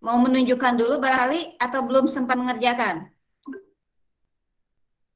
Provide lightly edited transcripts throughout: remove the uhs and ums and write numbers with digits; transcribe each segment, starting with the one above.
Mau menunjukkan dulu barangkali atau belum sempat mengerjakan?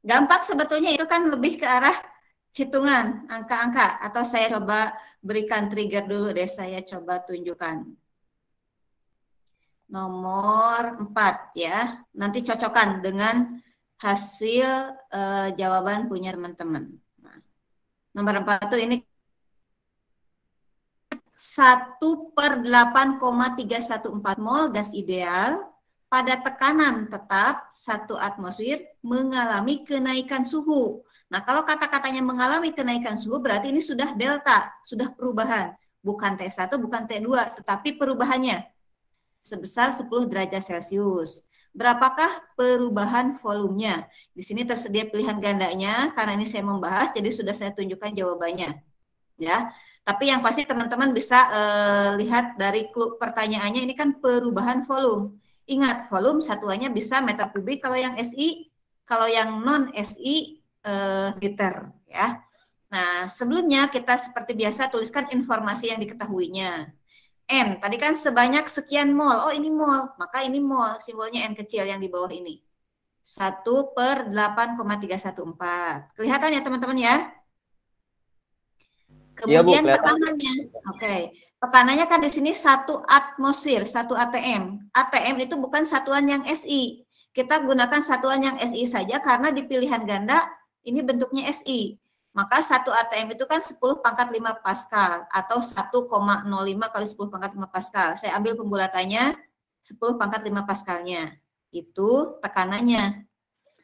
Gampang sebetulnya, itu kan lebih ke arah hitungan, angka-angka. Atau saya coba berikan trigger dulu deh, saya coba tunjukkan. Nomor 4 ya, nanti cocokkan dengan hasil jawaban punya teman-teman. Nah, nomor 4 itu ini 1/8,314 mol gas ideal pada tekanan tetap 1 atmosfer mengalami kenaikan suhu. Nah, kalau kata-katanya mengalami kenaikan suhu berarti ini sudah delta, sudah perubahan. Bukan T1, bukan T2, tetapi perubahannya sebesar 10 derajat Celcius. Berapakah perubahan volumenya? Di sini tersedia pilihan gandanya, karena ini saya membahas, jadi sudah saya tunjukkan jawabannya. Ya, tapi yang pasti teman-teman bisa lihat dari pertanyaannya, ini kan perubahan volume. Ingat, volume satuannya bisa meter kubik kalau yang SI, kalau yang non SI liter ya. Nah, sebelumnya kita seperti biasa tuliskan informasi yang diketahuinya. N, tadi kan sebanyak sekian mol. Oh, ini mol, maka ini mol, simbolnya N kecil yang di bawah ini. 1/8,314. Kelihatan ya teman-teman ya? Kemudian ya, tekanannya, oke. Tekanannya kan di sini 1 atmosfer, 1 atm. Atm itu bukan satuan yang SI. Kita gunakan satuan yang SI saja karena di pilihan ganda ini bentuknya SI. Maka 1 atm itu kan 10 pangkat 5 Pascal atau 1,05 kali 10 pangkat 5 Pascal. Saya ambil pembulatannya 10 pangkat 5 Pascalnya. Itu tekanannya.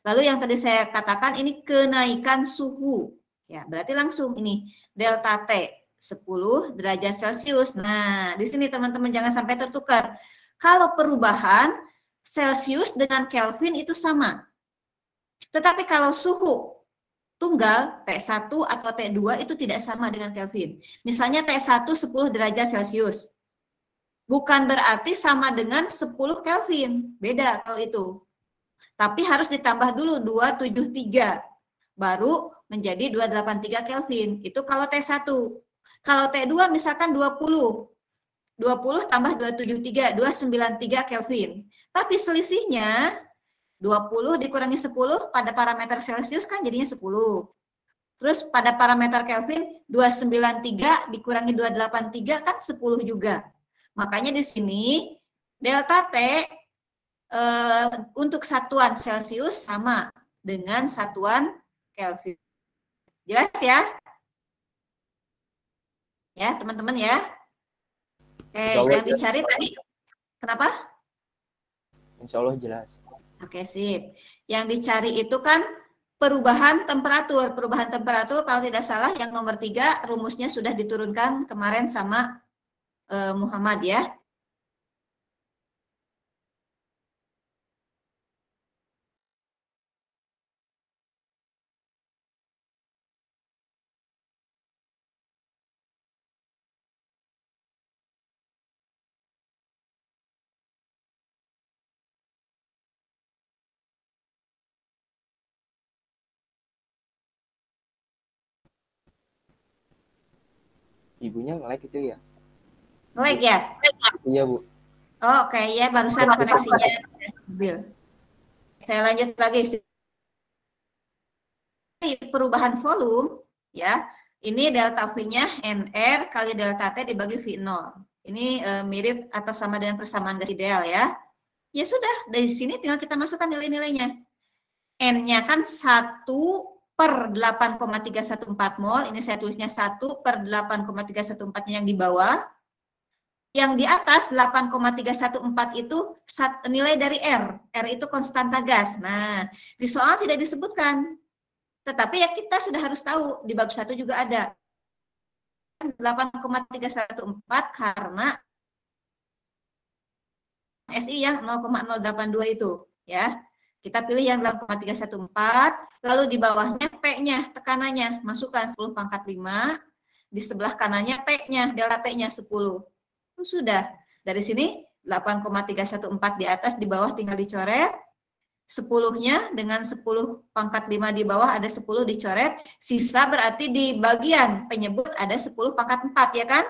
Lalu yang tadi saya katakan ini kenaikan suhu. Ya, berarti langsung ini delta T 10 derajat Celcius. Nah, di sini teman-teman jangan sampai tertukar. Kalau perubahan Celcius dengan Kelvin itu sama. Tetapi kalau suhu tunggal T1 atau T2 itu tidak sama dengan Kelvin. Misalnya T1 10 derajat Celcius. Bukan berarti sama dengan 10 Kelvin. Beda kalau itu. Tapi harus ditambah dulu 273. Baru menjadi 283 Kelvin. Itu kalau T1. Kalau T2 misalkan 20. 20 tambah 273, 293 Kelvin. Tapi selisihnya 20 dikurangi 10 pada parameter Celcius kan jadinya 10. Terus pada parameter Kelvin 293 dikurangi 283 kan 10 juga. Makanya di sini delta T untuk satuan Celcius sama dengan satuan Kelvin. Jelas ya? Ya, teman-teman ya. Oke, yang dicari tadi kenapa? Insya Allah jelas. Oke, sip. Yang dicari itu kan perubahan temperatur. Perubahan temperatur kalau tidak salah yang nomor 3 rumusnya sudah diturunkan kemarin sama Muhammad ya. Ibunya nge-like itu ya? Nge-like ya? Iya, Bu. Oh, oke ya, barusan koneksinya stabil. Saya lanjut lagi. Perubahan volume ya. Ini delta V-nya NR kali delta T dibagi V0. Ini mirip atau sama dengan persamaan gas ideal ya. Ya sudah, dari sini tinggal kita masukkan nilai-nilainya. N-nya kan 1/8,314 mol. Ini saya tulisnya 1/8,314 yang di bawah. Yang di atas 8,314 itu nilai dari R. R itu konstanta gas. Nah, di soal tidak disebutkan. Tetapi ya kita sudah harus tahu, di bab 1 juga ada. 8,314 karena SI yang 0,082 itu. Ya, kita pilih yang 8,314, lalu di bawahnya P-nya, tekanannya, masukkan 10 pangkat 5, di sebelah kanannya T-nya, delta T-nya 10. Sudah, dari sini 8,314 di atas, di bawah tinggal dicoret, 10-nya dengan 10 pangkat 5 di bawah ada 10 dicoret, sisa berarti di bagian penyebut ada 10 pangkat 4 ya kan?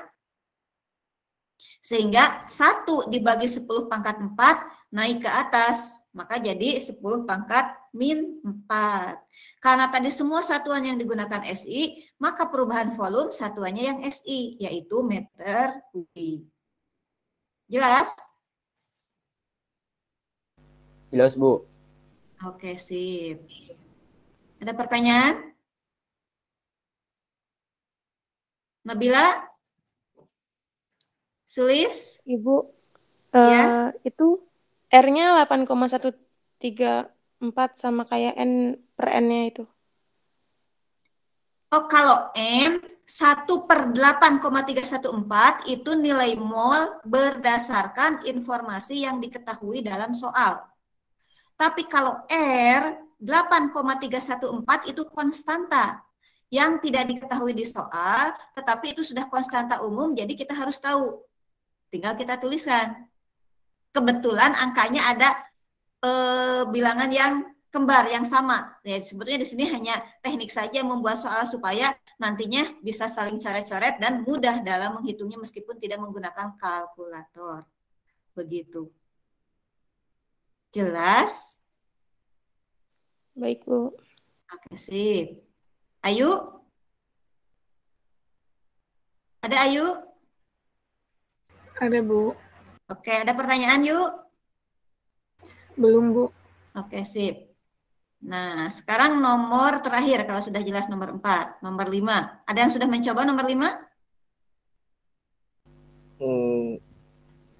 Sehingga 1 dibagi 10 pangkat 4 naik ke atas. Maka jadi 10 pangkat min 4. Karena tadi semua satuan yang digunakan SI, maka perubahan volume satuannya yang SI, yaitu meter kubik. Jelas? Jelas, Bu. Oke, sip. Ada pertanyaan? Nabila? Sulis? Ibu, Ya. itu R-nya 8,134 sama kayak N per N-nya itu. Oh, kalau N 1/8,314 itu nilai mol berdasarkan informasi yang diketahui dalam soal. Tapi kalau R 8,314 itu konstanta yang tidak diketahui di soal, tetapi itu sudah konstanta umum, jadi kita harus tahu. Tinggal kita tuliskan. Kebetulan angkanya ada bilangan yang kembar, yang sama. Ya, sebenarnya di sini hanya teknik saja membuat soal supaya nantinya bisa saling coret-coret dan mudah dalam menghitungnya meskipun tidak menggunakan kalkulator. Begitu. Jelas? Baik, Bu. Oke, sip. Ayu? Ada Ayu? Ada, Bu. Oke, ada pertanyaan yuk? Belum, Bu. Oke, sip. Nah, sekarang nomor terakhir kalau sudah jelas nomor 4, nomor 5. Ada yang sudah mencoba nomor 5?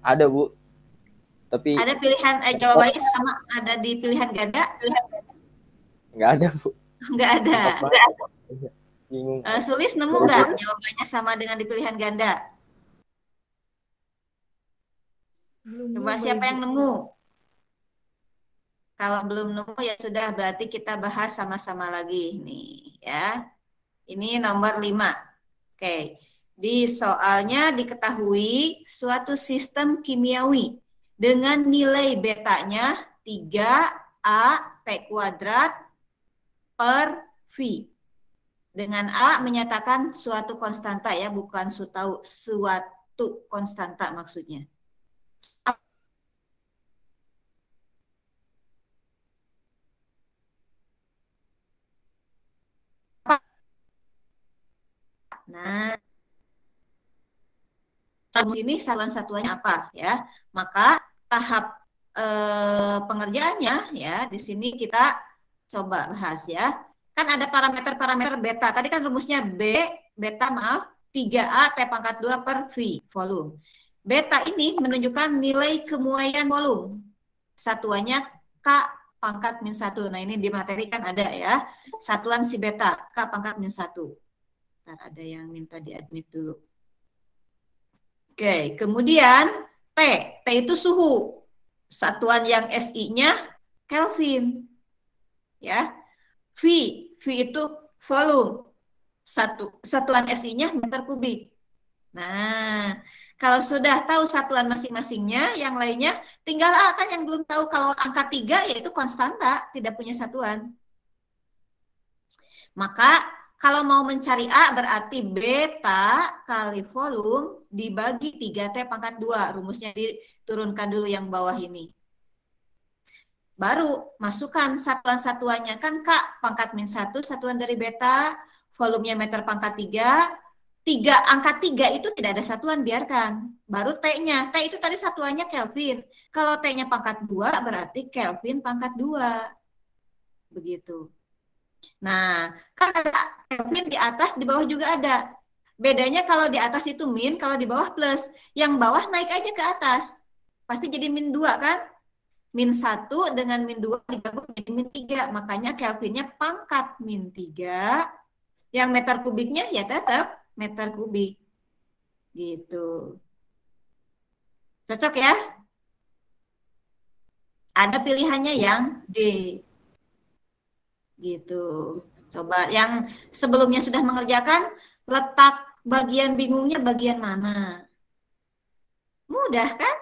Ada, Bu. Tapi Ada pilihan jawabannya sama ada di pilihan ganda? nggak ada, Bu. Nggak ada. Bingung. Sulis nemu nggak jawabannya sama dengan di pilihan ganda? Coba siapa yang nemu? Kalau belum nemu ya sudah, berarti kita bahas sama-sama lagi nih ya. Ini nomor 5. Oke. Di soalnya diketahui suatu sistem kimiawi dengan nilai betanya 3A T kuadrat per V. Dengan A menyatakan suatu konstanta ya, bukan suatu konstanta maksudnya. Nah, di sini satuan-satuannya apa ya? Maka tahap pengerjaannya ya di sini kita coba bahas ya. Kan ada parameter-parameter beta. Tadi kan rumusnya beta 3A T pangkat 2 per V volume. Beta ini menunjukkan nilai kemuaian volume. Satuannya K pangkat min 1. Nah, ini di materi kan ada ya. Satuan si beta K pangkat min 1. Ada yang minta di-admit dulu. Oke, kemudian T itu suhu. Satuan yang SI-nya Kelvin. Ya. V itu volume. Satuan SI-nya meter kubik. Nah, kalau sudah tahu satuan masing-masingnya, yang lainnya tinggal A kan yang belum tahu. Kalau angka 3 yaitu konstanta, tidak punya satuan. Maka kalau mau mencari A berarti beta kali volume dibagi 3T pangkat 2. Rumusnya diturunkan dulu yang bawah ini. Baru masukkan satuan-satuannya. Kan K pangkat min 1 satuan dari beta, volumenya meter pangkat 3. Angka 3 itu tidak ada satuan, biarkan. Baru T-nya. T itu tadi satuannya Kelvin. Kalau T-nya pangkat 2 berarti Kelvin pangkat 2. Begitu. Nah, kan ada Kelvin di atas, di bawah juga ada. Bedanya kalau di atas itu min, kalau di bawah plus. Yang bawah naik aja ke atas. Pasti jadi min 2 kan? Min 1 dengan min 2 digabung jadi min 3. Makanya Kelvinnya pangkat min 3. Yang meter kubiknya ya tetap meter kubik. Gitu. Cocok ya? Ada pilihannya yang D. Gitu. Coba yang sebelumnya sudah mengerjakan, letak bagian bingungnya bagian mana? Mudah kan?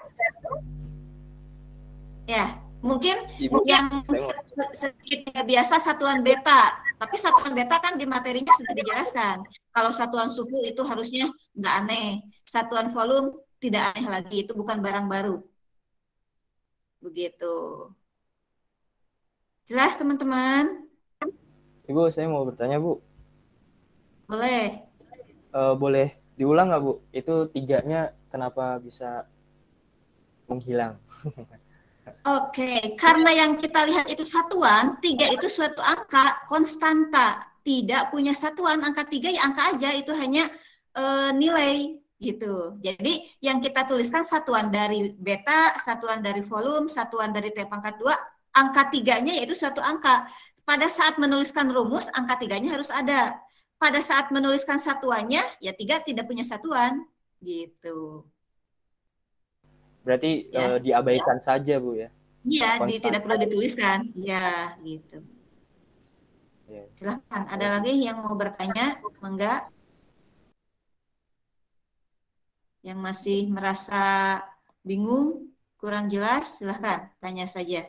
Ya, mungkin yang sedikit biasa satuan beta. Tapi satuan beta kan di materinya sudah dijelaskan. Kalau satuan suhu itu harusnya nggak aneh. Satuan volume tidak aneh lagi, itu bukan barang baru. Begitu. Jelas teman-teman? Ibu, saya mau bertanya, Bu. Boleh. Boleh diulang nggak, Bu? Itu 3-nya kenapa bisa menghilang? Oke, karena yang kita lihat itu satuan, 3 itu suatu angka konstanta, tidak punya satuan. Angka 3 ya angka aja, itu hanya nilai gitu. Jadi yang kita tuliskan satuan dari beta, satuan dari volume, satuan dari T pangkat 2, angka 3-nya yaitu suatu angka. Pada saat menuliskan rumus, angka 3-nya harus ada. Pada saat menuliskan satuannya, ya 3 tidak punya satuan gitu. Berarti Ya. diabaikan saja, Bu, ya? Iya, Konstan. tidak perlu dituliskan. Ya, gitu. Ya. Silahkan, ada lagi yang mau bertanya? Enggak? Yang masih merasa bingung, kurang jelas, silahkan tanya saja.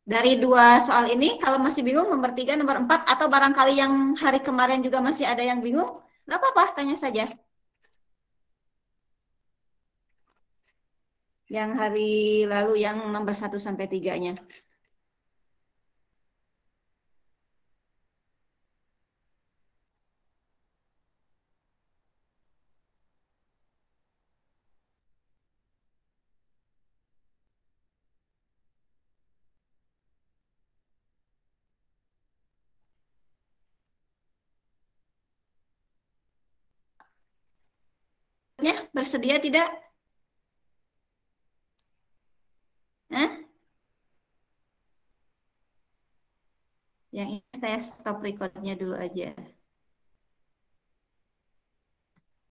Dari 2 soal ini, kalau masih bingung, nomor 3, nomor 4, atau barangkali yang hari kemarin juga masih ada yang bingung, nggak apa-apa, tanya saja. Yang hari lalu, yang nomor 1 sampai 3-nya. Bersedia tidak? Hah? Yang ini saya stop recordnya dulu aja.